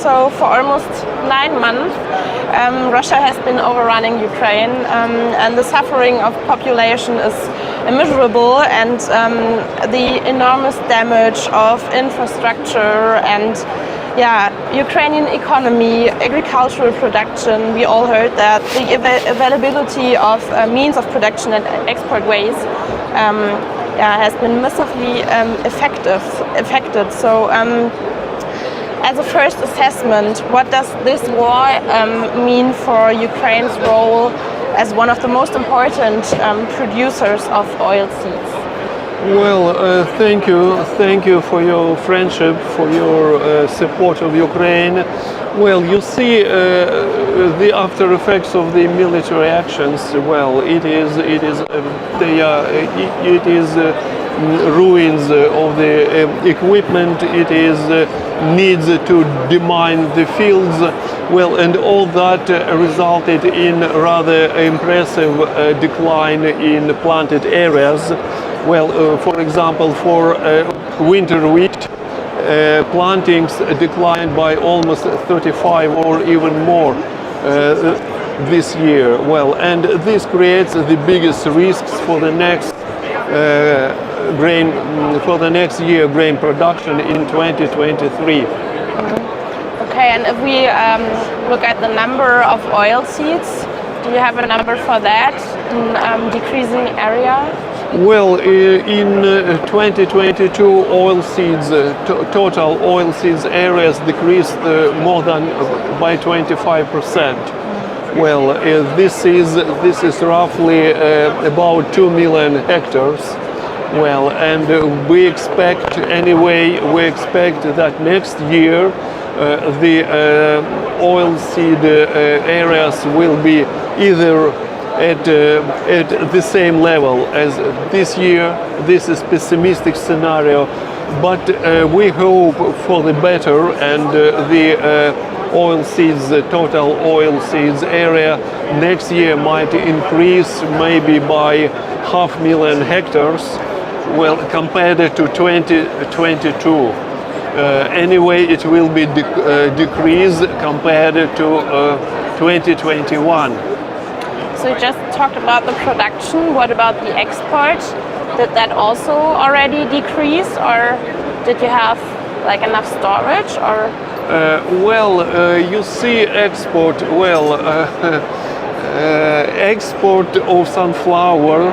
So for almost 9 months, Russia has been overrunning Ukraine, and the suffering of population is immeasurable, and the enormous damage of infrastructure and Ukrainian economy, agricultural production. We all heard that the availability of means of production and export ways has been massively affected. So as a first assessment, what does this war mean for Ukraine's role as one of the most important producers of oilseeds? Well, thank you for your friendship, for your support of Ukraine. Well, you see the after effects of the military actions. Well, it is ruins of the equipment. It is needs to demine the fields. Well, and all that resulted in rather impressive decline in planted areas. Well, for example, for winter wheat, plantings declined by almost 35 or even more this year. Well, and this creates the biggest risks for the next year grain production in 2023. Okay, and if we look at the number of oilseeds, do you have a number for that in decreasing area? Well, in 2022, oilseeds, total oilseeds areas decreased more than by 25%. Well, this is roughly about 2 million hectares. Well, and we expect that next year the oilseed areas will be either at the same level as this year. This is pessimistic scenario, but we hope for the better, and the total oilseeds area next year might increase maybe by 500,000 hectares, well, compared to 2022. Anyway, it will be decreased compared to 2021. So you just talked about the production. What about the export? Did that also already decrease, or did you have like enough storage, or? You see, export. Well, export of sunflower,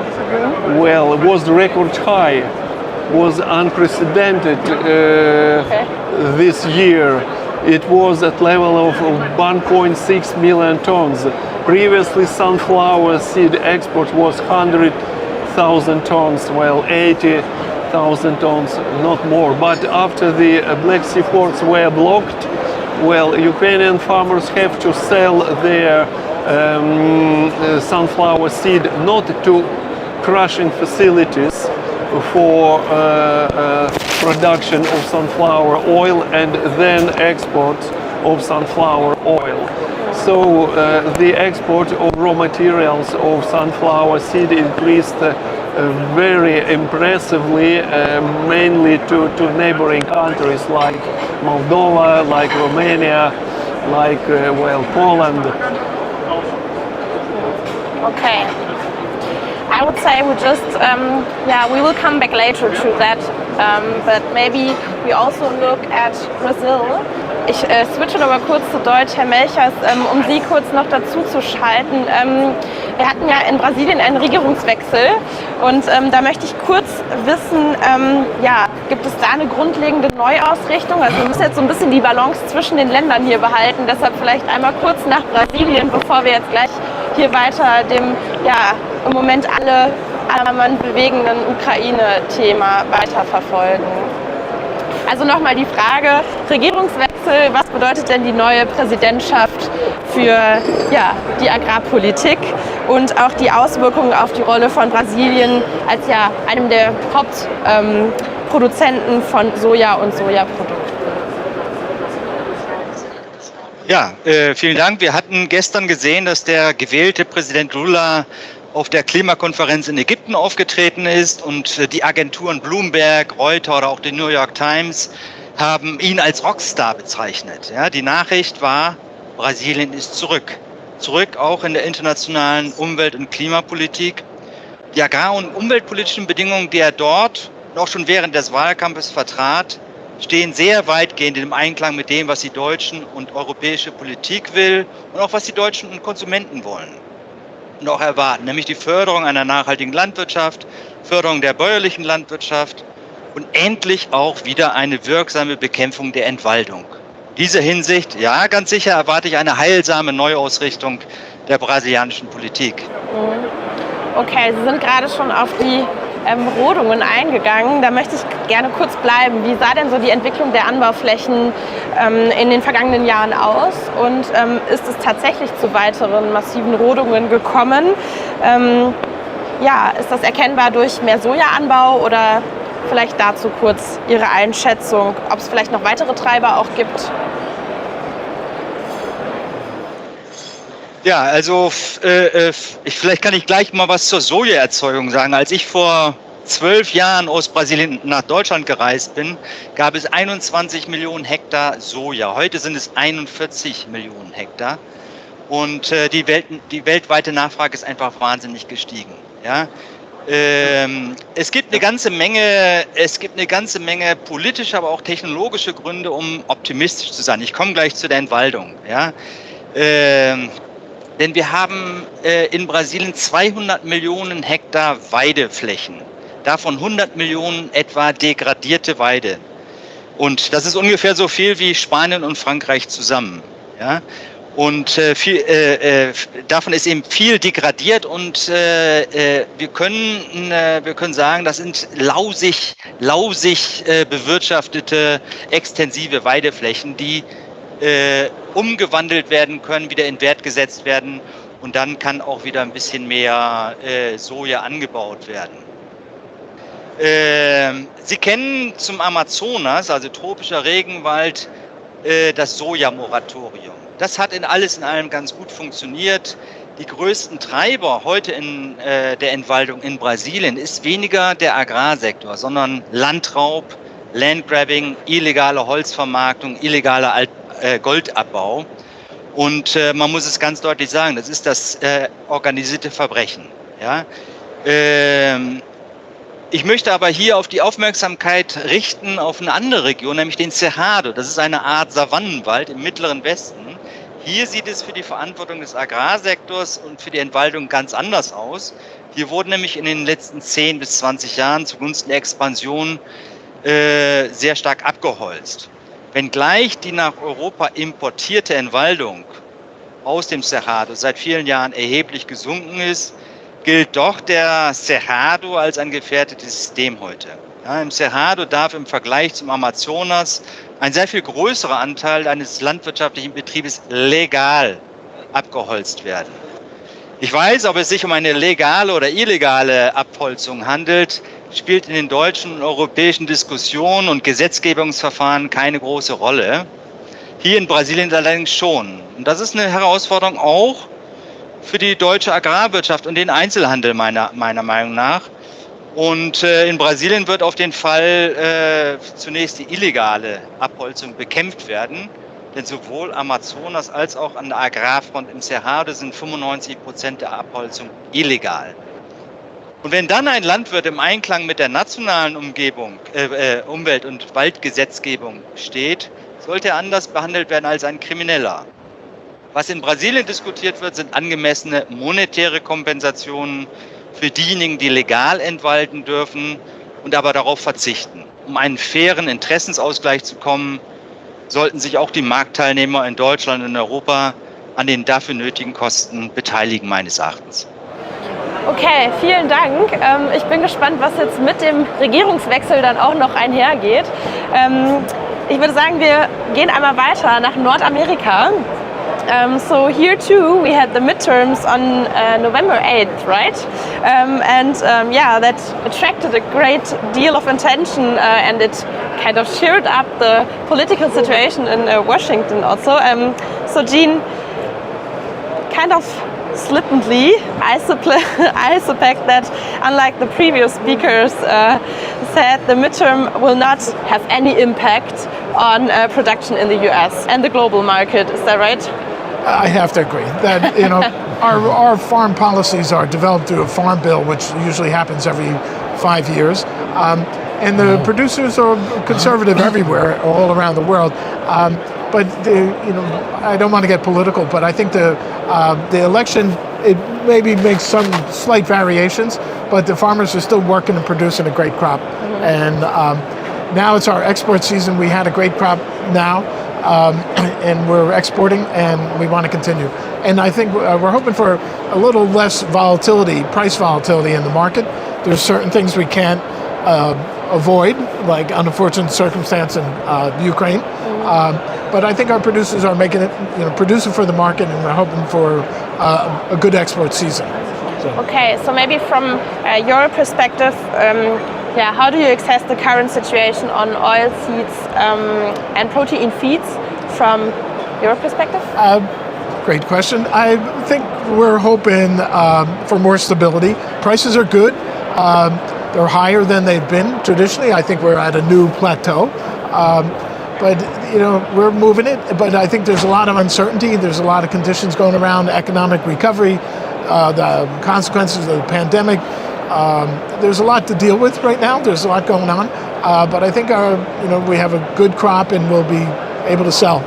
well, was record high, was unprecedented this year. It was at level of 1.6 million tons. Previously, sunflower seed export was 100,000 tons, well, 80,000 tons, not more. But after the Black Sea ports were blocked, well, Ukrainian farmers have to sell their sunflower seed not to crushing facilities for production of sunflower oil and then export of sunflower oil. So the export of raw materials of sunflower seed increased very impressively, mainly to neighboring countries like Moldova, like Romania, like Poland. Okay. I would say we just, we will come back later to that, but maybe we also look at Brazil. Ich switche noch mal kurz zu Deutsch, Herr Melchers, um Sie kurz noch dazu zu schalten. Wir hatten ja in Brasilien einen Regierungswechsel, und da möchte ich kurz wissen, gibt es da eine grundlegende Neuausrichtung? Also wir müssen jetzt so ein bisschen die Balance zwischen den Ländern hier behalten, deshalb vielleicht einmal kurz nach Brasilien, bevor wir jetzt gleich hier weiter dem, im Moment alle Mann bewegenden Ukraine-Thema weiterverfolgen. Also nochmal die Frage, Regierungswechsel, was bedeutet denn die neue Präsidentschaft für die Agrarpolitik und auch die Auswirkungen auf die Rolle von Brasilien als einem der Hauptproduzenten von Soja und Sojaprodukten? Ja, vielen Dank. Wir hatten gestern gesehen, dass der gewählte Präsident Lula auf der Klimakonferenz in Ägypten aufgetreten ist und die Agenturen Bloomberg, Reuters oder auch die New York Times haben ihn als Rockstar bezeichnet. Ja, die Nachricht war, Brasilien ist zurück. Zurück auch in der internationalen Umwelt- und Klimapolitik. Die agrar- und umweltpolitischen Bedingungen, die er dort noch schon während des Wahlkampfes vertrat, stehen sehr weitgehend im Einklang mit dem, was die deutschen und europäische Politik will und auch was die deutschen und Konsumenten wollen und auch erwarten, nämlich die Förderung einer nachhaltigen Landwirtschaft, Förderung der bäuerlichen Landwirtschaft und endlich auch wieder eine wirksame Bekämpfung der Entwaldung. In dieser Hinsicht, ja, ganz sicher erwarte ich eine heilsame Neuausrichtung der brasilianischen Politik. Okay, Sie sind gerade schon auf die Rodungen eingegangen. Da möchte ich gerne kurz bleiben. Wie sah denn so die Entwicklung der Anbauflächen in den vergangenen Jahren aus? Und ist es tatsächlich zu weiteren massiven Rodungen gekommen? Ja, ist das erkennbar durch mehr Sojaanbau oder vielleicht dazu kurz Ihre Einschätzung, ob es vielleicht noch weitere Treiber auch gibt? Ja, also vielleicht kann ich gleich mal was zur Sojaerzeugung sagen. Als ich vor 12 Jahren aus Brasilien nach Deutschland gereist bin, gab es 21 Millionen Hektar Soja. Heute sind es 41 Millionen Hektar. Und die weltweite Nachfrage ist einfach wahnsinnig gestiegen. Ja? Es gibt eine ganze Menge politische, aber auch technologische Gründe, um optimistisch zu sein. Ich komme gleich zu der Entwaldung. Ja? Denn wir haben in Brasilien 200 Millionen Hektar Weideflächen. Davon 100 Millionen etwa degradierte Weide. Und das ist ungefähr so viel wie Spanien und Frankreich zusammen. Ja? Und davon ist eben viel degradiert und wir können sagen, das sind lausig bewirtschaftete, extensive Weideflächen, die umgewandelt werden können, wieder in Wert gesetzt werden und dann kann auch wieder ein bisschen mehr Soja angebaut werden. Sie kennen zum Amazonas, also tropischer Regenwald, das Sojamoratorium. Das hat alles in allem ganz gut funktioniert. Die größten Treiber heute in der Entwaldung in Brasilien ist weniger der Agrarsektor, sondern Landraub, Landgrabbing, illegale Holzvermarktung, illegaler Goldabbau. Und man muss es ganz deutlich sagen, das ist das organisierte Verbrechen. Ja? Ich möchte aber hier auf die Aufmerksamkeit richten auf eine andere Region, nämlich den Cerrado. Das ist eine Art Savannenwald im mittleren Westen. Hier sieht es für die Verantwortung des Agrarsektors und für die Entwaldung ganz anders aus. Hier wurden nämlich in den letzten 10 bis 20 Jahren zugunsten der Expansion sehr stark abgeholzt. Wenngleich die nach Europa importierte Entwaldung aus dem Cerrado seit vielen Jahren erheblich gesunken ist, gilt doch der Cerrado als ein gefährdetes System heute. Ja, im Cerrado darf im Vergleich zum Amazonas ein sehr viel größerer Anteil eines landwirtschaftlichen Betriebes legal abgeholzt werden. Ich weiß, ob es sich um eine legale oder illegale Abholzung handelt, spielt in den deutschen und europäischen Diskussionen und Gesetzgebungsverfahren keine große Rolle. Hier in Brasilien allerdings schon. Und das ist eine Herausforderung auch für die deutsche Agrarwirtschaft und den Einzelhandel meiner Meinung nach. Und in Brasilien wird auf jeden Fall zunächst die illegale Abholzung bekämpft werden. Denn sowohl Amazonas als auch an der Agrarfront im Cerrado sind 95% der Abholzung illegal. Und wenn dann ein Landwirt im Einklang mit der nationalen Umwelt- und Waldgesetzgebung steht, sollte er anders behandelt werden als ein Krimineller. Was in Brasilien diskutiert wird, sind angemessene monetäre Kompensationen für diejenigen, die legal entwalden dürfen und aber darauf verzichten. Um einen fairen Interessensausgleich zu kommen, sollten sich auch die Marktteilnehmer in Deutschland und in Europa an den dafür nötigen Kosten beteiligen, meines Erachtens. Okay, vielen Dank. Ich bin gespannt, was jetzt mit dem Regierungswechsel dann auch noch einhergeht. Ich würde sagen, wir gehen einmal weiter nach Nordamerika. So here too we had the midterms on November 8th, right? Yeah, that attracted a great deal of attention and it kind of cheered up the political situation in Washington also. So Jean, kind of flippantly, I suspect that unlike the previous speakers said, the midterm will not have any impact on production in the US and the global market. Is that right? I have to agree that our farm policies are developed through a farm bill, which usually happens every 5 years, and the producers are conservative everywhere, all around the world. But I don't want to get political, but I think the election, it maybe makes some slight variations, but the farmers are still working and producing a great crop. And now it's our export season. We had a great crop now, and we're exporting, and we want to continue. And I think we're hoping for a little less volatility, price volatility in the market. There's certain things we can't avoid, like unfortunate circumstance in Ukraine. But I think our producers are making it, producing for the market, and we're hoping for a good export season. So. Okay, so maybe from your perspective, how do you assess the current situation on oilseeds and protein feeds from your perspective? Great question. I think we're hoping for more stability. Prices are good. They're higher than they've been traditionally. I think we're at a new plateau. But we're moving it. But I think there's a lot of uncertainty. There's a lot of conditions going around, economic recovery, the consequences of the pandemic. There's a lot to deal with right now. There's a lot going on. But I think we have a good crop and we'll be able to sell.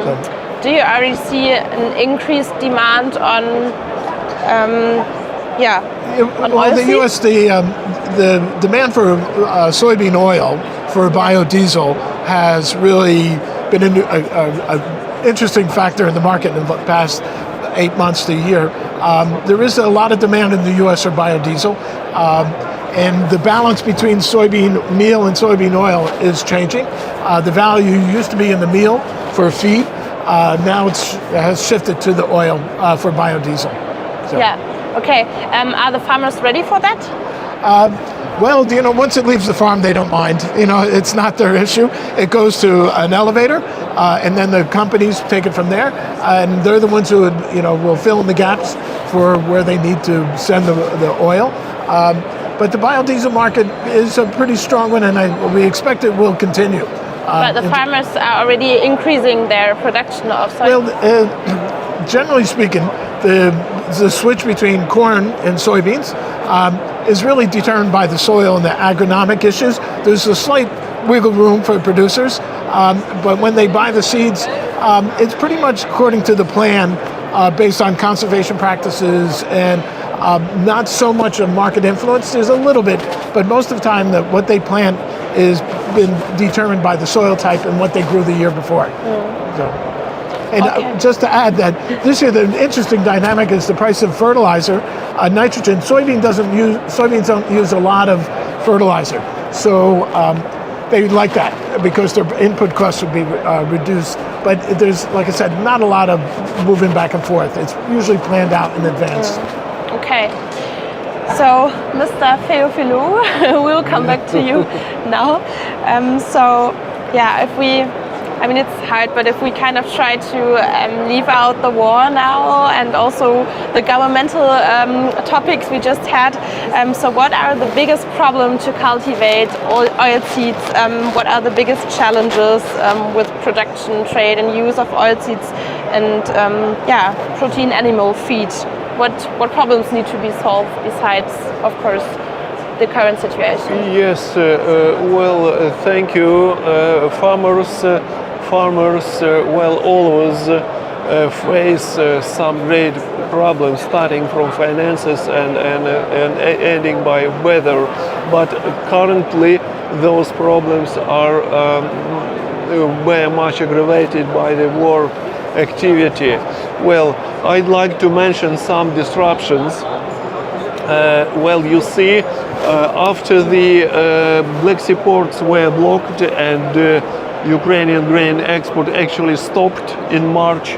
So. Do you already see an increased demand on well, the U.S. the demand for soybean oil for biodiesel has really been an interesting factor in the market in the past 8 months to a year. There is a lot of demand in the U.S. for biodiesel, and the balance between soybean meal and soybean oil is changing. The value used to be in the meal for feed. Now it has shifted to the oil for biodiesel. So. Yeah. Okay. Are the farmers ready for that? Well, once it leaves the farm, they don't mind. It's not their issue. It goes to an elevator, and then the companies take it from there, and they're the ones who will fill in the gaps for where they need to send the oil. But the biodiesel market is a pretty strong one, and we expect it will continue. But the farmers are already increasing their production of soy. Well, generally speaking, the switch between corn and soybeans is really determined by the soil and the agronomic issues. There's a slight wiggle room for producers, but when they buy the seeds, it's pretty much according to the plan based on conservation practices and not so much of market influence. There's a little bit, but most of the time what they plant is been determined by the soil type and what they grew the year before. So. And just to add that this year the interesting dynamic is the price of fertilizer, nitrogen. Soybeans don't use a lot of fertilizer, so they like that because their input costs would be reduced. But there's, like I said, not a lot of moving back and forth. It's usually planned out in advance. Okay. So, Mr. Feofilou, we'll come back to you now. It's hard, but if we kind of try to leave out the war now and also the governmental topics we just had, so what are the biggest problems to cultivate oilseeds? What are the biggest challenges with production, trade and use of oilseeds and protein animal feed? What problems need to be solved besides, of course, the current situation? Yes, thank you. Farmers always face some great problems, starting from finances and ending by weather. But currently, those problems are very much aggravated by the war activity. Well, I'd like to mention some disruptions. You see, after the Black Sea ports were blocked and Ukrainian grain export actually stopped in March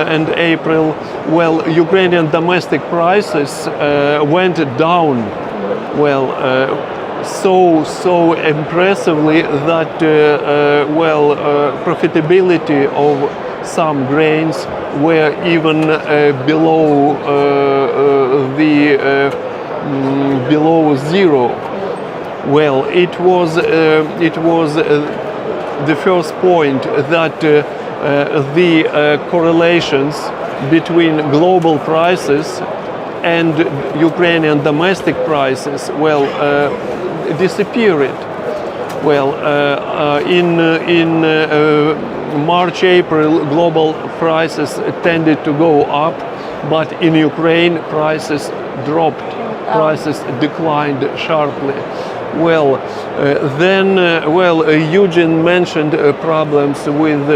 and April, Ukrainian domestic prices went down. So impressively that profitability of some grains were even below below zero. It was the first point that the correlations between global prices and Ukrainian domestic prices, well, disappeared. Well, in March, April, global prices tended to go up, but in Ukraine, prices dropped. Prices declined sharply. Well, Eugene mentioned problems with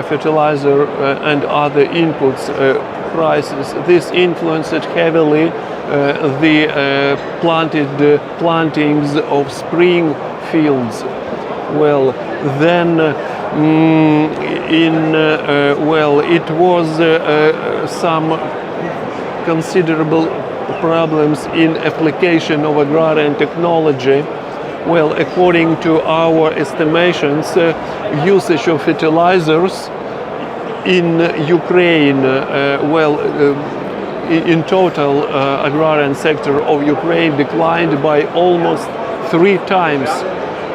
fertilizer and other inputs prices. This influenced heavily the plantings of spring fields. Well, then it was some considerable problems in application of agrarian technology. Well, according to our estimations, usage of fertilizers in Ukraine, in total, agrarian sector of Ukraine declined by almost 3 times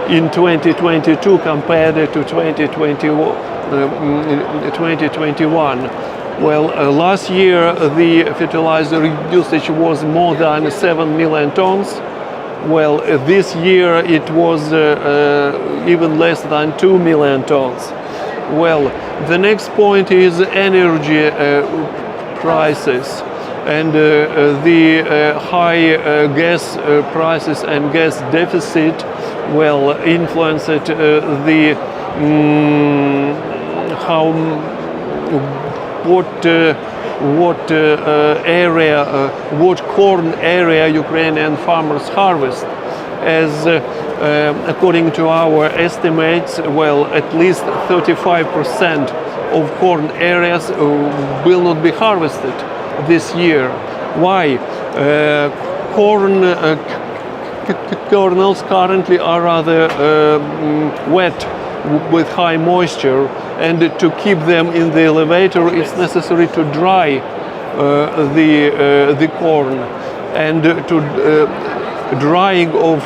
in 2022 compared to 2021. Well, last year the fertilizer usage was more than 7 million tons. Well, this year it was even less than 2 million tons. Well, the next point is energy prices, and the high gas prices and gas deficit, well, influenced the what corn area Ukrainian farmers harvest. As according to our estimates, well, at least 35% of corn areas will not be harvested this year. Why? Corn kernels currently are rather wet with high moisture, and to keep them in the elevator it's necessary to dry the corn, and to drying of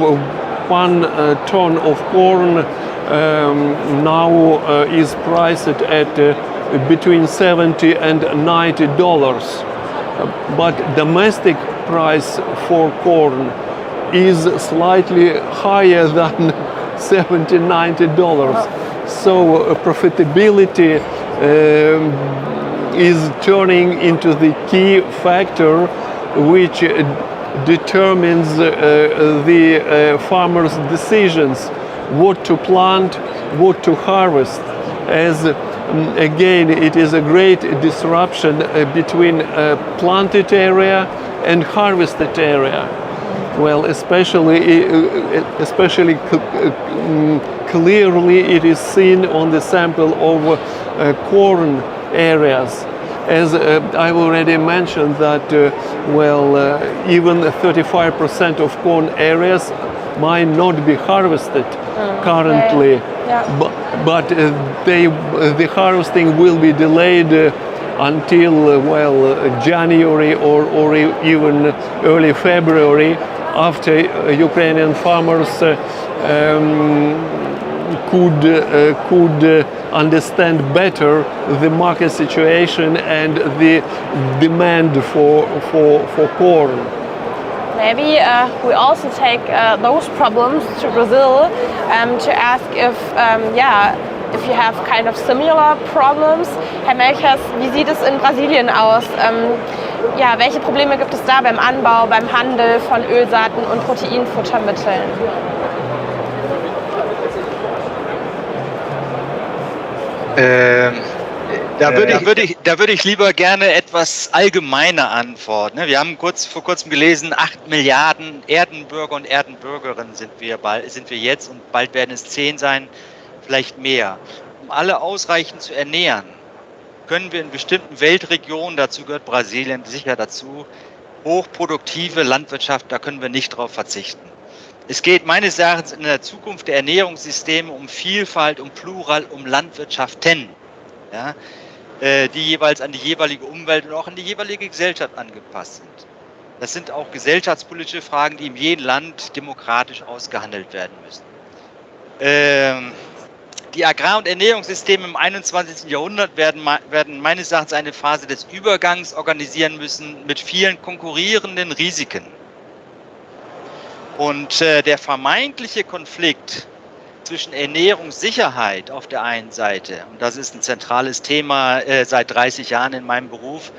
1 ton of corn now is priced at between $70 and $90, but domestic price for corn is slightly higher than $70-90. So profitability is turning into the key factor which determines the farmers' decisions, what to plant, what to harvest. As again, it is a great disruption between planted area and harvested area. Well, especially clearly it is seen on the sample of corn areas. As I've already mentioned that, even 35% of corn areas might not be harvested currently, but the harvesting will be delayed until January or even early February, after Ukrainian farmers could understand better the market situation and the demand for corn. Maybe we also take those problems to Brazil to ask if you have kind of similar problems. Herr Melchers, wie sieht es in Brasilien aus? Welche Probleme gibt es da beim Anbau, beim Handel von Ölsaaten und Proteinfuttermitteln? Da würde ich lieber gerne etwas allgemeiner antworten. Wir haben vor kurzem gelesen, 8 Milliarden Erdenbürger und Erdenbürgerinnen sind wir jetzt, und bald werden es 10 sein, vielleicht mehr. Um alle ausreichend zu ernähren, können wir in bestimmten Weltregionen, dazu gehört Brasilien sicher dazu, hochproduktive Landwirtschaft, da können wir nicht drauf verzichten. Es geht meines Erachtens in der Zukunft der Ernährungssysteme um Vielfalt, um Plural, um Landwirtschaften, die jeweils an die jeweilige Umwelt und auch an die jeweilige Gesellschaft angepasst sind. Das sind auch gesellschaftspolitische Fragen, die in jedem Land demokratisch ausgehandelt werden müssen. Die Agrar- und Ernährungssysteme im 21. Jahrhundert werden meines Erachtens eine Phase des Übergangs organisieren müssen mit vielen konkurrierenden Risiken. Und der vermeintliche Konflikt zwischen Ernährungssicherheit auf der einen Seite, und das ist ein zentrales Thema seit 30 Jahren in meinem Beruf,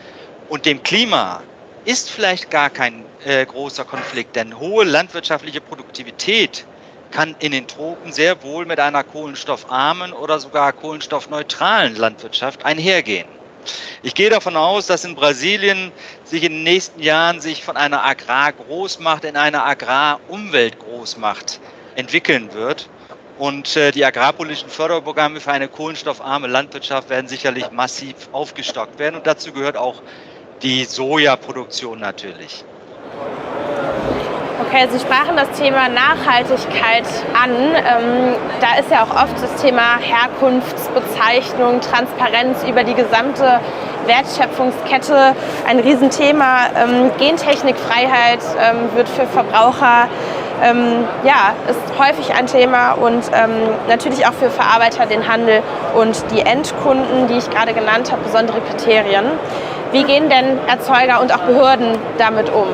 und dem Klima ist vielleicht gar kein großer Konflikt, denn hohe landwirtschaftliche Produktivität kann in den Tropen sehr wohl mit einer kohlenstoffarmen oder sogar kohlenstoffneutralen Landwirtschaft einhergehen. Ich gehe davon aus, dass in Brasilien sich in den nächsten Jahren von einer Agrargroßmacht in eine Agrarumweltgroßmacht entwickeln wird. Und die agrarpolitischen Förderprogramme für eine kohlenstoffarme Landwirtschaft werden sicherlich massiv aufgestockt werden. Und dazu gehört auch die Sojaproduktion natürlich. Okay, Sie sprachen das Thema Nachhaltigkeit an. Da ist ja auch oft das Thema Herkunftsbezeichnung, Transparenz über die gesamte Wertschöpfungskette ein Riesenthema. Gentechnikfreiheit wird für Verbraucher ist häufig ein Thema und natürlich auch für Verarbeiter, den Handel und die Endkunden, die ich gerade genannt habe, besondere Kriterien. Wie gehen denn Erzeuger und auch Behörden damit um?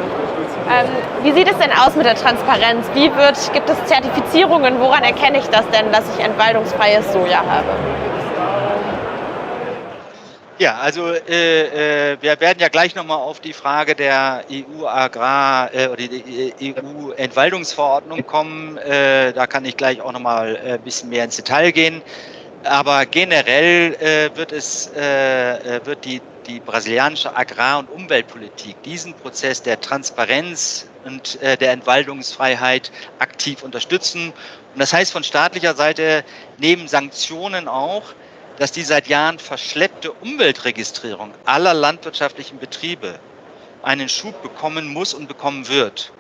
Wie sieht es denn aus mit der Transparenz? Gibt es Zertifizierungen? Woran erkenne ich das denn, dass ich entwaldungsfreies Soja habe? Ja, also wir werden ja gleich nochmal auf die Frage der EU-Agrar- oder die EU-Entwaldungsverordnung kommen. Da kann ich gleich auch nochmal ein bisschen mehr ins Detail gehen. Aber generell wird die brasilianische Agrar- und Umweltpolitik diesen Prozess der Transparenz und der Entwaldungsfreiheit aktiv unterstützen. Und das heißt von staatlicher Seite neben Sanktionen auch, dass die seit Jahren verschleppte Umweltregistrierung aller landwirtschaftlichen Betriebe einen Schub bekommen muss und bekommen wird.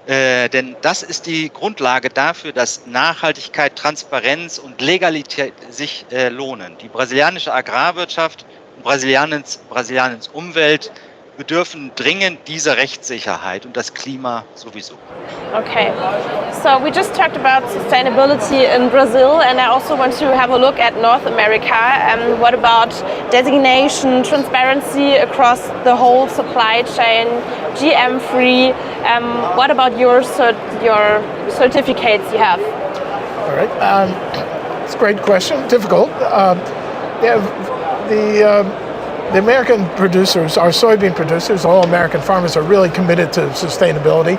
Denn das ist die Grundlage dafür, dass Nachhaltigkeit, Transparenz und Legalität sich lohnen. Die brasilianische Agrarwirtschaft und Brasiliens Umwelt bedürfen dringend dieser Rechtssicherheit und das Klima sowieso. Okay, so we just talked about sustainability in Brazil, and I also want to have a look at North America. What about designation, transparency across the whole supply chain, GM-free? What about your certificates you have? All right, it's a great question, difficult. The American producers, our soybean producers, all American farmers are really committed to sustainability.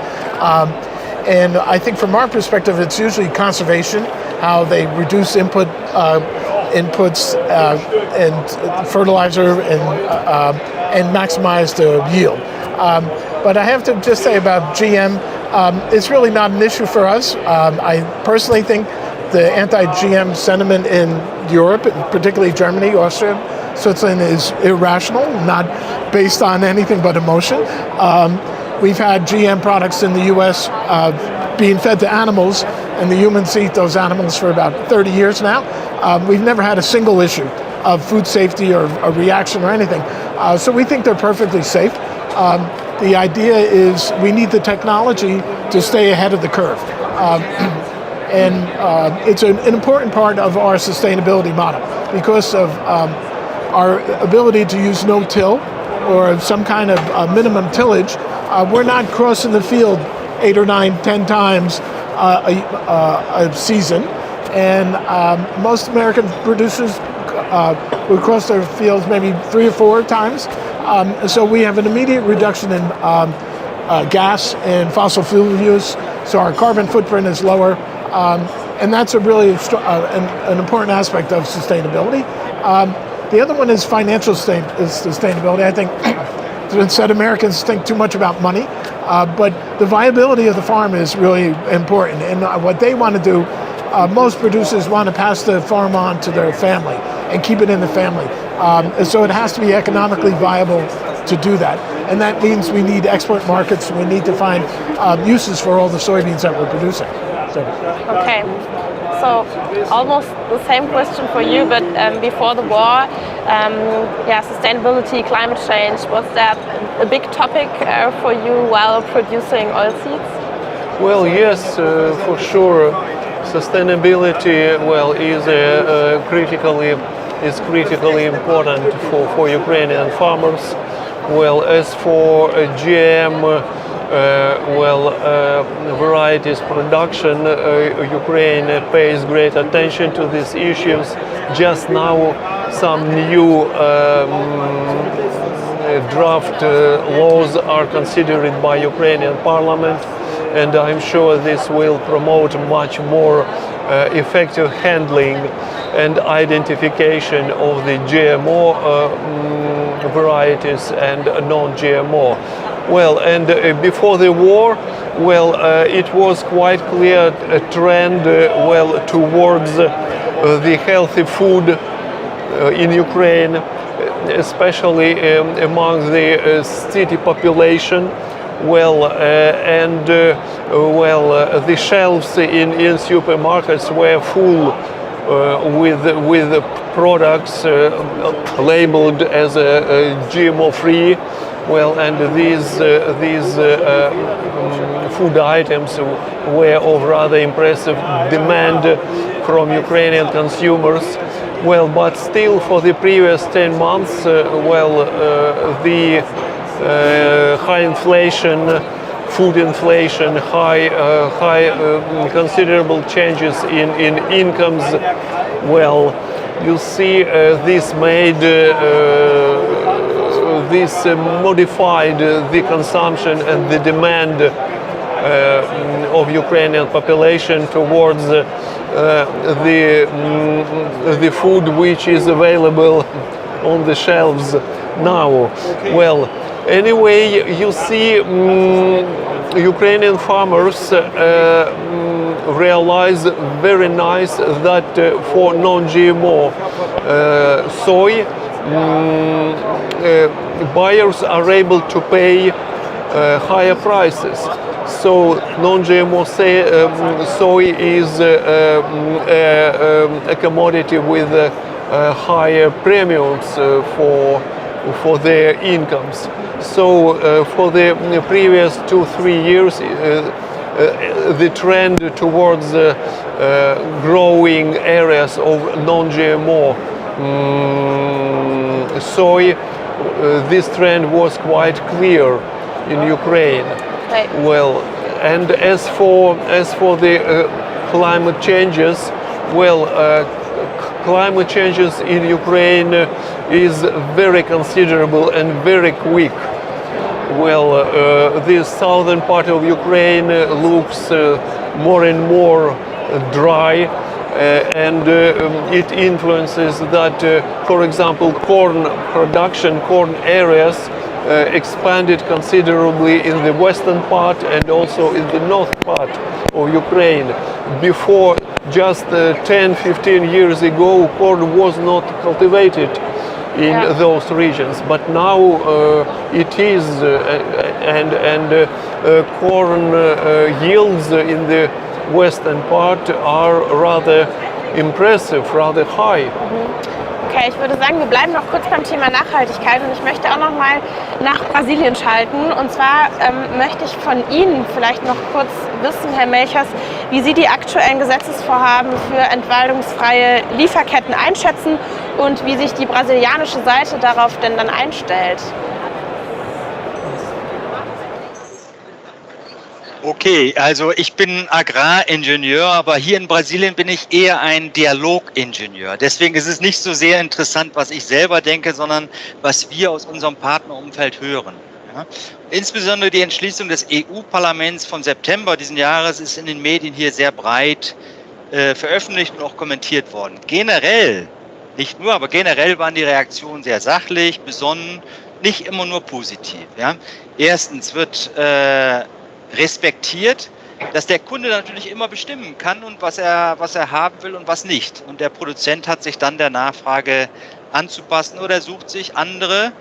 And I think from our perspective, it's usually conservation, how they reduce inputs and fertilizer and maximize the yield. But I have to just say about GM, it's really not an issue for us. I personally think the anti-GM sentiment in Europe, particularly Germany, Austria, Switzerland, is irrational, not based on anything but emotion. We've had GM products in the US being fed to animals, and the humans eat those animals for about 30 years now. We've never had a single issue of food safety or a reaction or anything. So we think they're perfectly safe. The idea is we need the technology to stay ahead of the curve. And it's an important part of our sustainability model because of our ability to use no-till or some kind of minimum tillage. We're not crossing the field 8 or 9, 10 times a season. And most American producers would cross their fields maybe 3 or 4 times. So we have an immediate reduction in gas and fossil fuel use. So our carbon footprint is lower. And that's a really an important aspect of sustainability. The other one is financial sustainability. I think, as been said, Americans think too much about money, but the viability of the farm is really important. And what they want to do, most producers want to pass the farm on to their family and keep it in the family. So it has to be economically viable to do that. And that means we need export markets. We need to find uses for all the soybeans that we're producing. Okay. So almost the same question for you, but before the war, sustainability, climate change, was that a big topic for you while producing oilseeds? Well, yes, for sure. sustainability, well, is critically important for Ukrainian farmers. Well, as for GM varieties production, Ukraine pays great attention to these issues. Just now, some new draft laws are considered by Ukrainian parliament, and I'm sure this will promote much more effective handling and identification of the GMO varieties and non-GMO. Well, and before the war, well, it was quite clear a trend, towards the healthy food in Ukraine, especially among the city population. Well, the shelves in supermarkets were full with products labeled as GMO-free. Well, and these food items were of rather impressive demand from Ukrainian consumers. Well, but still, for the previous 10 months, the high inflation, food inflation, considerable changes in incomes. Well, you see, this modified the consumption and the demand of Ukrainian population towards the food which is available on the shelves now. Well, anyway, you see, Ukrainian farmers realize very nice that for non-GMO soy, buyers are able to pay higher prices. So non-GMO soy is a commodity with higher premiums for their incomes. So for the previous 2-3 years, the trend towards growing areas of non-GMO soy, this trend was quite clear in Ukraine. Right. Well, and as for the climate changes, climate changes in Ukraine is very considerable and very quick. Well, the southern part of Ukraine looks more and more dry, and it influences that, for example, corn production, corn areas expanded considerably in the western part and also in the north part of Ukraine. Before, just 10-15 years ago, corn was not cultivated in those regions, but now it is, and corn yields in the western part are rather impressive, rather high. Okay, ich würde sagen, wir bleiben noch kurz beim Thema Nachhaltigkeit und ich möchte auch noch mal nach Brasilien schalten. Und zwar möchte ich von Ihnen vielleicht noch kurz wissen, Herr Melchers, wie Sie die aktuellen Gesetzesvorhaben für entwaldungsfreie Lieferketten einschätzen und wie sich die brasilianische Seite darauf denn dann einstellt. Okay, also ich bin Agraringenieur, aber hier in Brasilien bin ich eher ein Dialogingenieur. Deswegen ist es nicht so sehr interessant, was ich selber denke, sondern was wir aus unserem Partnerumfeld hören. Ja? Insbesondere die Entschließung des EU-Parlaments von September diesen Jahres ist in den Medien hier sehr breit veröffentlicht und auch kommentiert worden. Generell, nicht nur, aber generell waren die Reaktionen sehr sachlich, besonnen, nicht immer nur positiv. Ja? Erstens wird respektiert, dass der Kunde natürlich immer bestimmen kann und was er haben will und was nicht. Und der Produzent hat sich dann der Nachfrage anzupassen oder sucht sich andere,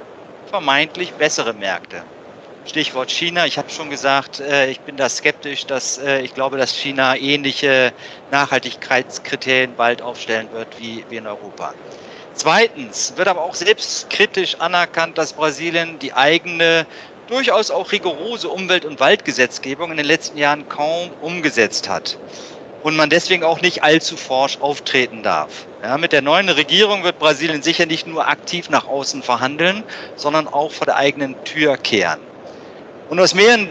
vermeintlich bessere Märkte. Stichwort China. Ich habe schon gesagt, ich bin da skeptisch, dass ich glaube, dass China ähnliche Nachhaltigkeitskriterien bald aufstellen wird wie in Europa. Zweitens wird aber auch selbstkritisch anerkannt, dass Brasilien die eigene durchaus auch rigorose Umwelt- und Waldgesetzgebung in den letzten Jahren kaum umgesetzt hat. und man deswegen auch nicht allzu forsch auftreten darf. Ja, mit der neuen Regierung wird Brasilien sicher nicht nur aktiv nach außen verhandeln, sondern auch vor der eigenen Tür kehren. Und aus mehreren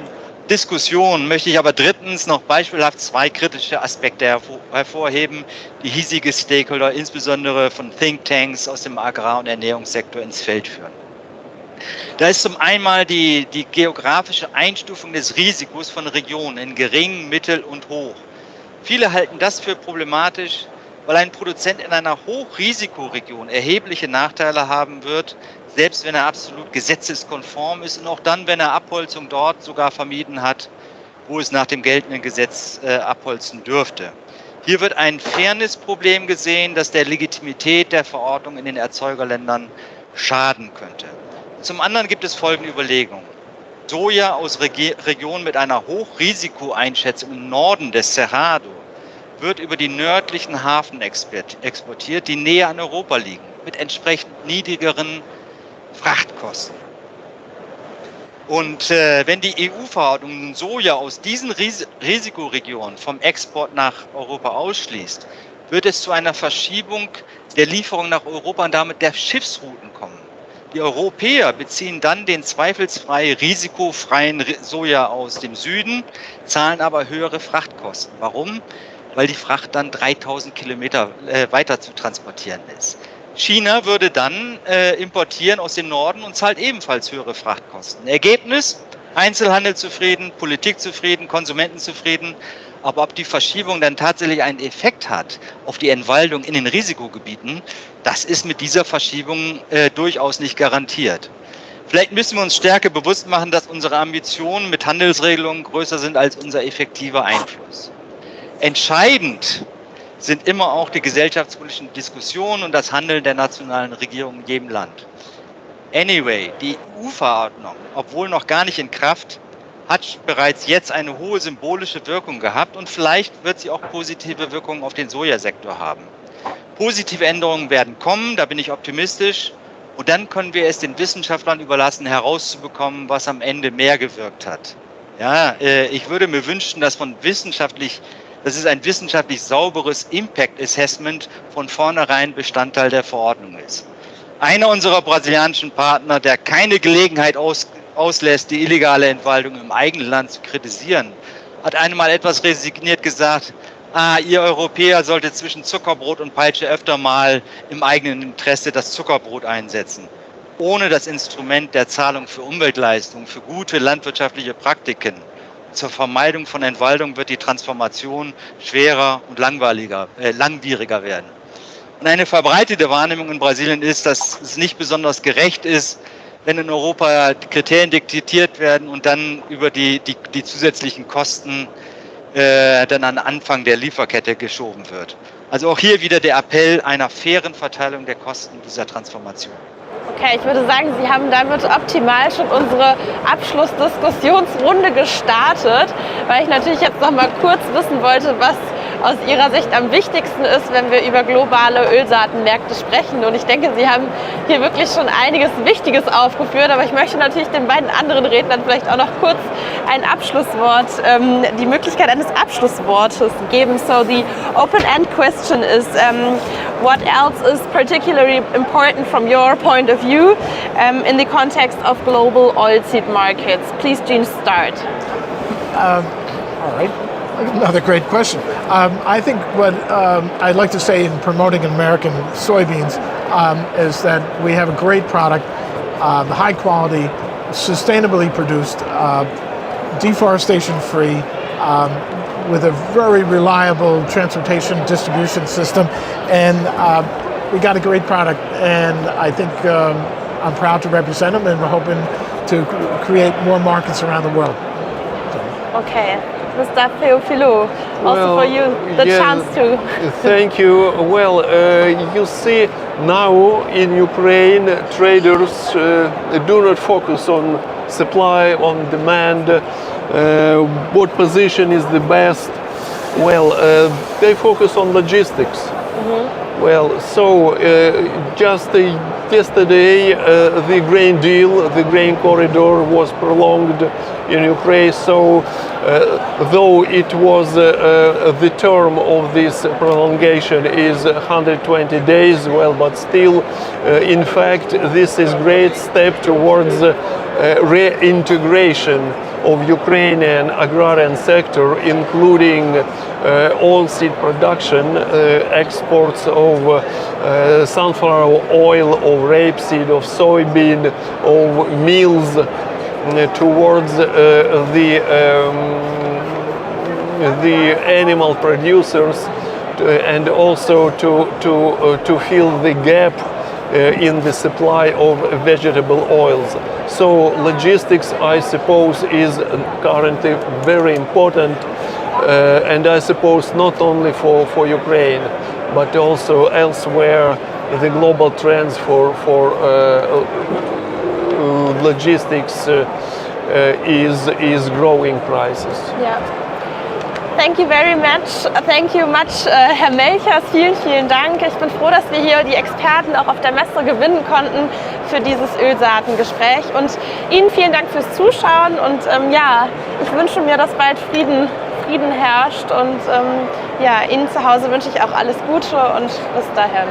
Diskussionen möchte ich aber drittens noch beispielhaft 2 kritische Aspekte hervorheben, die hiesige Stakeholder, insbesondere von Thinktanks aus dem Agrar- und Ernährungssektor, ins Feld führen. Da ist zum einen die geografische Einstufung des Risikos von Regionen in gering, mittel und hoch. Viele halten das für problematisch, weil ein Produzent in einer Hochrisikoregion erhebliche Nachteile haben wird, selbst wenn er absolut gesetzeskonform ist und auch dann, wenn er Abholzung dort sogar vermieden hat, wo es nach dem geltenden Gesetz abholzen dürfte. Hier wird ein Fairnessproblem gesehen, das der Legitimität der Verordnung in den Erzeugerländern schaden könnte. Zum anderen gibt es folgende Überlegungen. Soja aus Regionen mit einer Hochrisikoeinschätzung im Norden des Cerrado wird über die nördlichen Hafen exportiert, die näher an Europa liegen, mit entsprechend niedrigeren Frachtkosten. Und wenn die EU-Verordnung Soja aus diesen Risikoregionen vom Export nach Europa ausschließt, wird es zu einer Verschiebung der Lieferung nach Europa und damit der Schiffsrouten kommen. Die Europäer beziehen dann den zweifelsfrei risikofreien Soja aus dem Süden, zahlen aber höhere Frachtkosten. Warum? Weil die Fracht dann 3000 Kilometer weiter zu transportieren ist. China würde dann importieren aus dem Norden und zahlt ebenfalls höhere Frachtkosten. Ergebnis? Einzelhandel zufrieden, Politik zufrieden, Konsumenten zufrieden. Aber ob die Verschiebung dann tatsächlich einen Effekt hat auf die Entwaldung in den Risikogebieten, das ist mit dieser Verschiebung durchaus nicht garantiert. Vielleicht müssen wir uns stärker bewusst machen, dass unsere Ambitionen mit Handelsregelungen größer sind als unser effektiver Einfluss. Entscheidend sind immer auch die gesellschaftspolitischen Diskussionen und das Handeln der nationalen Regierung in jedem Land. Anyway, die EU-Verordnung, obwohl noch gar nicht in Kraft, hat bereits jetzt eine hohe symbolische Wirkung gehabt und vielleicht wird sie auch positive Wirkungen auf den Sojasektor haben. Positive Änderungen werden kommen, da bin ich optimistisch. Und dann können wir es den Wissenschaftlern überlassen, herauszubekommen, was am Ende mehr gewirkt hat. Ja, ich würde mir wünschen, dass es ein wissenschaftlich sauberes Impact Assessment von vornherein Bestandteil der Verordnung ist. Einer unserer brasilianischen Partner, der keine Gelegenheit auslässt, die illegale Entwaldung im eigenen Land zu kritisieren, hat einmal etwas resigniert gesagt, ihr Europäer solltet zwischen Zuckerbrot und Peitsche öfter mal im eigenen Interesse das Zuckerbrot einsetzen. Ohne das Instrument der Zahlung für Umweltleistungen, für gute landwirtschaftliche Praktiken, zur Vermeidung von Entwaldung wird die Transformation schwerer und langwieriger werden. Und eine verbreitete Wahrnehmung in Brasilien ist, dass es nicht besonders gerecht ist, wenn in Europa Kriterien diktiert werden und dann über die zusätzlichen Kosten dann an den Anfang der Lieferkette geschoben wird. Also auch hier wieder der Appell einer fairen Verteilung der Kosten dieser Transformation. Okay, ich würde sagen, Sie haben damit optimal schon unsere Abschlussdiskussionsrunde gestartet, weil ich natürlich jetzt noch mal kurz wissen wollte, was aus Ihrer Sicht am wichtigsten ist, wenn wir über globale Ölsaatenmärkte sprechen. Und ich denke, Sie haben hier wirklich schon einiges Wichtiges aufgeführt, aber ich möchte natürlich den beiden anderen Rednern vielleicht auch noch kurz ein Abschlusswort, die Möglichkeit eines Abschlusswortes geben. So the open-end question is, what else is particularly important from your point of view in the context of global oilseed markets? Please, Jean, start. All right. Another great question. I think what I'd like to say in promoting American soybeans is that we have a great product, high quality, sustainably produced, deforestation free, with a very reliable transportation distribution system, and we got a great product, and I think I'm proud to represent them, and we're hoping to create more markets around the world. Okay. Mr. Theophilou, also for you, the chance to. Thank you. Well, you see, now in Ukraine, traders do not focus on supply, on demand, what position is the best. Well, they focus on logistics. Mm-hmm. Well, so just just yesterday, the grain deal, the grain corridor was prolonged in Ukraine. So, though it was the term of this prolongation is 120 days, well, but still, in fact, this is great step towards reintegration of Ukrainian agrarian sector, including oilseed production, exports of sunflower oil, of rapeseed, of soybean, of meals, towards the animal producers, and also to fill the gap in the supply of vegetable oils. So logistics, I suppose, is currently very important, and I suppose not only for Ukraine, but also elsewhere. The global trends for logistics is growing crisis. Yeah. Thank you very much. Thank you much, Herr Melchers. Vielen, vielen Dank. Ich bin froh, dass wir hier die Experten auch auf der Messe gewinnen konnten für dieses Ölsaatengespräch. Und Ihnen vielen Dank fürs Zuschauen. Und ja, ich wünsche mir, dass bald Frieden herrscht. Und ja, Ihnen zu Hause wünsche ich auch alles Gute und bis dahin.